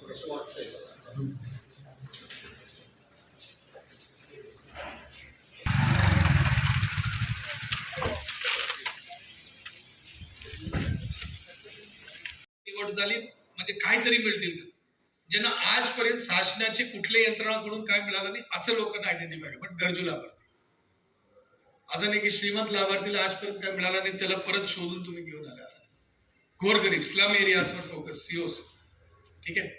निवड झाली म्हणजे काहीतरी मिळतील, ज्यांना आजपर्यंत शासनाची कुठल्या यंत्रणाकडून काय मिळालं नाही असं लोकांना आयडेंटिफाय बट गरजू लाभार्थी. असं नाही की श्रीमंत लाभार्थीला आजपर्यंत काय मिळालं नाही त्याला परत शोधून तुम्ही घेऊन आले. असं गोरगरीब स्लम एरियाजवर फोकस सीओस. ठीक आहे,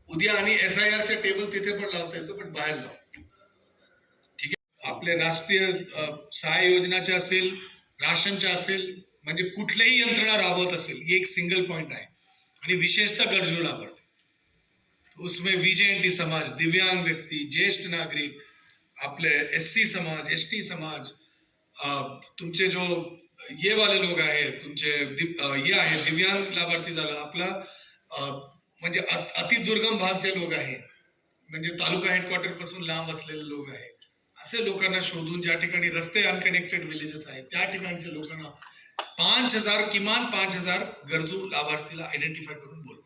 उद्या आणि SIR चे टेबल तिथे पण लावता येतो पण बाहेर लाव. ठीक आहे, आपले राष्ट्रीय सहाय्य योजनाचे असेल, राशनच्या असेल, म्हणजे कुठल्याही यंत्रणा राबवत असेल, ही एक सिंगल पॉइंट आहे आणि विशेषतः गरजू लाभार्थी. उसमें VJNT समाज, दिव्यांग व्यक्ती, ज्येष्ठ नागरिक, आपले SC समाज, ST समाज, तुमचे जो ये वाले लोग आहेत, तुमचे ये आहे दिव्यांग लाभार्थी झाला आपला, म्हणजे अतिदुर्गम भागचे लोक आहेत, म्हणजे तालुका हेडक्वार्टर पासून लांब असलेले लोक आहेत, असे लोकांना शोधून ज्या ठिकाणी रस्ते अनकनेक्टेड विलेजेस आहेत त्या ठिकाणच्या लोकांना 5,000 किमान 5,000 गरजू लाभार्थीला आयडेंटिफाय करून बोलतो.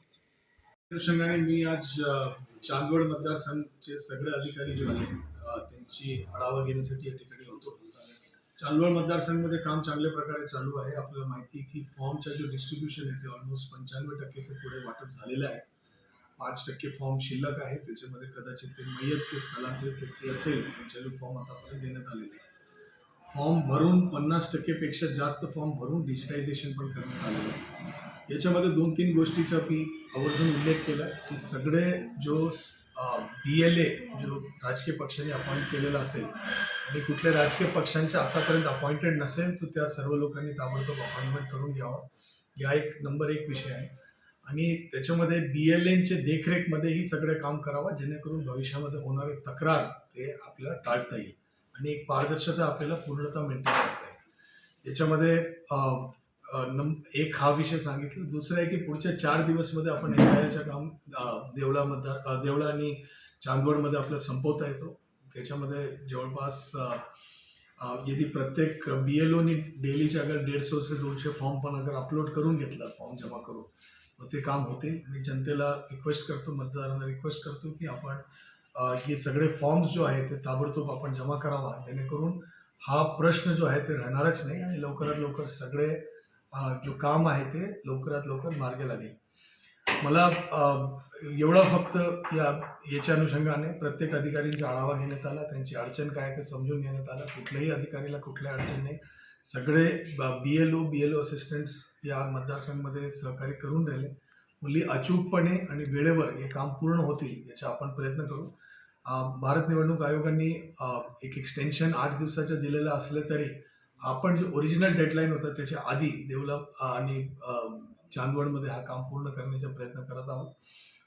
अनुषंगाने मी आज चांदवड मतदारसंघचे सगळे अधिकारी जे आहेत त्यांची आढावा घेण्यासाठी या ठिकाणी होतो. चांदवड मतदारसंघमध्ये काम चांगल्या प्रकारे चालू आहे. आपल्याला माहिती आहे की फॉर्मचा जो डिस्ट्रीब्युशन आहे ते ऑलमोस्ट 95% पुढे वाटप झालेलं आहे. 5% फॉर्म शिल्लक आहे. त्याच्यामध्ये कदाचित ते मय्यत स्थलांतरित व्यक्ती असेल त्यांचे जो फॉर्म आतापर्यंत देण्यात आलेले आहे. फॉर्म भरून 50% पेक्षा जास्त फॉर्म भरून डिजिटायझेशन पण करण्यात आलेलं आहे. याच्यामध्ये 2-3 गोष्टीचा मी आवर्जून उल्लेख केला की सगळे जो BLA जो राजकीय पक्षाने अपॉइंट केलेला असेल आणि कुठल्या राजकीय पक्षांच्या आतापर्यंत अपॉइंटेड नसेल तर त्या सर्व लोकांनी ताबडतोब अपॉइंटमेंट करून घ्यावं. या नंबर 1 विषय आहे. आणि त्याच्यामध्ये BLAंचे देखरेखमध्येही सगळं काम करावं जेणेकरून भविष्यामध्ये होणारे तक्रार ते आपल्याला टाळता येईल आणि एक पारदर्शकता आपल्याला पूर्णतः मेंटेन करता येईल. याच्यामध्ये एक हा विषय सांगितला. दुसरा आहे की पुढच्या 4 दिवसमध्ये आपण SIRचं काम देवळा आणि चांदवडमध्ये आपल्याला संपवता येतो. त्याच्यामध्ये जवळपास यदि प्रत्येक BLOनी डेलीचे अगर 150 से 200 फॉर्म पण अगर अपलोड करून घेतला फॉर्म जमा करून तर ते काम होतील. मी जनतेला रिक्वेस्ट करतो, मतदारांना रिक्वेस्ट करतो की आपण हे सगळे फॉर्म्स जो आहे ते ताबडतोब आपण जमा करावा जेणेकरून हा प्रश्न जो आहे ते राहणारच नाही आणि लवकरात लवकर सगळे जो काम आहे ते लवकरात लवकर मार्गी लागेल. मला एवढा फक्त याच्या अनुषंगाने प्रत्येक अधिकाऱ्यांचा आढावा घेण्यात आला, त्यांची अडचण काय ते समजून घेण्यात आलं. कुठल्याही अधिकारीला कुठल्या अडचण नाही. सगळे BLO असिस्टंट्स या मतदारसंघामध्ये सहकार्य करून राहिले. मुली अचूकपणे आणि वेळेवर हे काम पूर्ण होतील याचा आपण प्रयत्न करू. भारत निवडणूक आयोगाने एक एक्सटेन्शन 8 दिवसाचं दिलेलं असलं तरी आपण जो ओरिजिनल डेडलाईन होता त्याच्या आधी देवला आणि चांदवडमध्ये हा काम पूर्ण करण्याचा प्रयत्न करत आहोत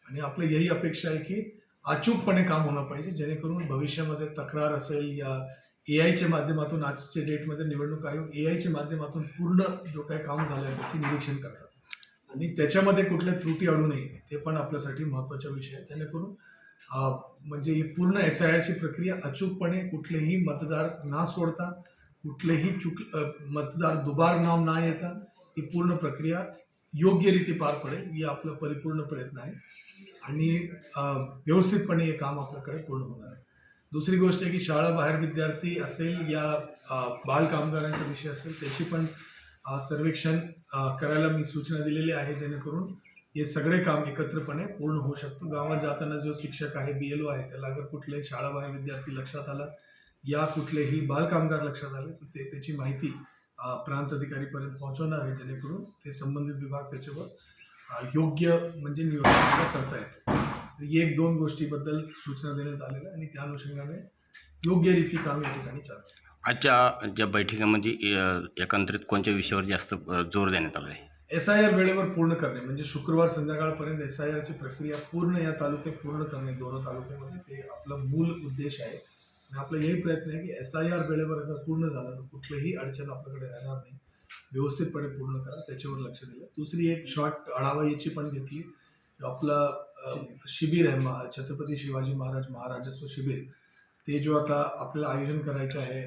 आणि आपली यही अपेक्षा आहे की अचूकपणे काम होणं पाहिजे जेणेकरून भविष्यामध्ये तक्रार असेल या AIच्या माध्यमातून आजच्या डेटमध्ये निवडणूक आयोग AIच्या माध्यमातून पूर्ण जो काही काम झालं आहे त्याचे निरीक्षण करतात आणि त्याच्यामध्ये कुठल्या त्रुटी आणू नये ते पण आपल्यासाठी महत्त्वाचा विषय आहे. जेणेकरून म्हणजे ही पूर्ण SIRची प्रक्रिया अचूकपणे कुठलेही मतदार न सोडता कुठलेही मतदार दुबार नाव न येता ही पूर्ण प्रक्रिया योग्यरीती पार पडेल ही आपला परिपूर्ण प्रयत्न आहे आणि व्यवस्थितपणे हे काम आपल्याकडे पूर्ण होणार आहे. दुसरी गोष्ट आहे की शाळाबाहेर विद्यार्थी असेल या बाल कामगारांचा विषय असेल त्याची पण सर्वेक्षण करायला मी सूचना दिलेली आहे जेणेकरून हे सगळे काम एकत्रपणे पूर्ण होऊ शकतो. गावात जाताना जो शिक्षक आहे BLO आहे त्याला अगर कुठलेही शाळाबाहेर विद्यार्थी लक्षात आला या कुठलेही बाल कामगार लक्षात आले तर त्याची माहिती प्रांत अधिकारीपर्यंत पोहोचवणार आहे जेणेकरून ते संबंधित विभाग त्याच्यावर योग्य म्हणजे नियोजन करता येतो. ही 1-2 गोष्टीबद्दल सूचना देण्यात आलेल्या आणि त्या अनुषंगाने योग्य रीती काम या ठिकाणी चालतं. आजच्या ज्या बैठकीमध्ये एकंदरीत कोणत्या विषयावर जास्त जोर देण्यात आला आहे? SIR वेळेवर पूर्ण करणे म्हणजे शुक्रवार संध्याकाळपर्यंत SIRची प्रक्रिया पूर्ण या तालुक्यात पूर्ण करणे. 2 तालुक्यामध्ये ते आपला मूल उद्देश आहे आणि आपला यही प्रयत्न आहे की SIR वेळेवर अगर पूर्ण झालं तर कुठलीही अडचण आपल्याकडे राहणार नाही. व्यवस्थितपणे पूर्ण करा त्याच्यावर लक्ष दिलं. दुसरी एक शॉर्ट आढावा याची पण घेतली. आपला शिबिर आहे छत्रपती शिवाजी महाराज महाराजस्व शिबिर ते जो आता आपल्याला आयोजन करायचं आहे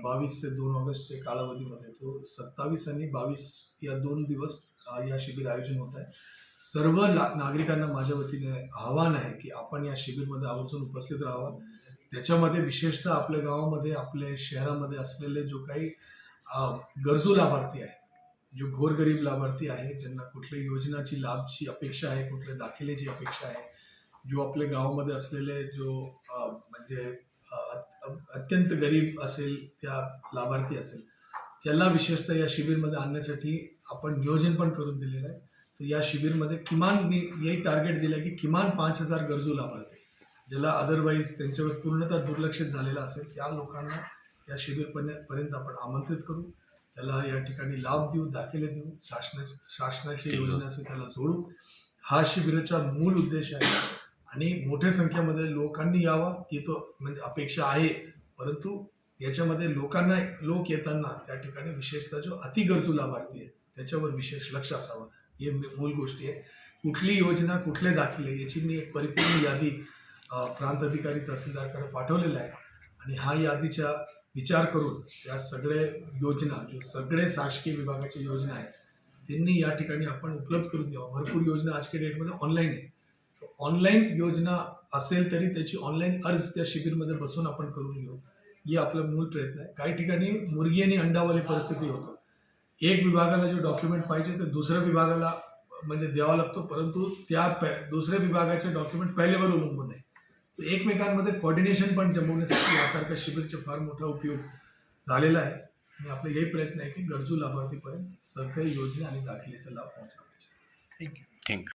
22 ते 2 ऑगस्टच्या कालावधीमध्ये तो 27 आणि 22 या 2 दिवस या शिबिर आयोजन होत आहे. सर्व नागरिकांना माझ्या वतीने आव्हान आहे की आपण या शिबिरमध्ये आवर्जून उपस्थित राहावं. त्याच्यामध्ये विशेषतः आपल्या गावामध्ये, आपल्या शहरामध्ये असलेले जो काही गरजू लाभार्थी आहे, जो गोरगरीब लाभार्थी आहे, ज्यांना कुठल्या योजनाची लाभची अपेक्षा आहे, कुठल्या दाखलेची अपेक्षा आहे, जो आपल्या गावामध्ये असलेले जो म्हणजे अत्यंत गरीब असेल, त्या लाभार्थी असेल, त्याला विशेषतः या शिबिरमध्ये आणण्यासाठी आपण नियोजन पण करून दिलेलं आहे. तर या शिबिरमध्ये किमान मी यही टार्गेट दिलं की किमान 5,000 गरजू लाभार्थी, ज्याला अदरवाईज त्यांच्यावर पूर्णतः दुर्लक्षित झालेलं असेल, त्या लोकांना या शिबिरपर्यंत आपण आमंत्रित करू, त्याला या ठिकाणी लाभ देऊ, दाखले देऊ, शासनाची योजनाशी त्याला जोडू. हा शिबिराचा मूल उद्देश आहे आणि मोठ्या संख्येमध्ये लोकांनी यावा ही तो म्हणजे अपेक्षा आहे. परंतु याच्यामध्ये लोक येताना त्या ठिकाणी विशेषतः जो अतिगरजू लाभार्थी आहे त्याच्यावर विशेष लक्ष असावं, हे मूल गोष्टी आहे. कुठली योजना, कुठले दाखले, याची मी एक परिपूर्ण यादी प्रांत अधिकारी तहसीलदारकडे पाठवलेला आहे आणि हा यादीचा विचार करून या सगळे योजना, जो सगळे शासकीय विभागाच्या योजना आहेत, त्यांनी या ठिकाणी आपण उपलब्ध करून द्यावं. भरपूर योजना आजच्या डेटमध्ये ऑनलाईन आहे. ऑनलाईन योजना असेल तरी त्याची ऑनलाईन अर्ज त्या शिबिरमध्ये बसून आपण करून घेऊ, ही आपला मूळ प्रयत्न आहे. काही ठिकाणी मुर्गी आणि अंडावाली परिस्थिती होतो. एक विभागाला जो डॉक्युमेंट पाहिजे ते दुसऱ्या विभागाला म्हणजे द्यावा लागतो, परंतु त्या दुसऱ्या विभागाचे डॉक्युमेंट पहिल्यावर अवलंबून आहे. तर एकमेकांमध्ये कोऑर्डिनेशन पण जमवण्यासाठी यासारख्या शिबिरचा फार मोठा उपयोग झालेला आहे आणि आपला हेही प्रयत्न आहे की गरजू लाभार्थीपर्यंत सगळ्या योजना आणि दाखलेचा लाभ पोहोचवण्याचा. थँक्यू. थँक्यू.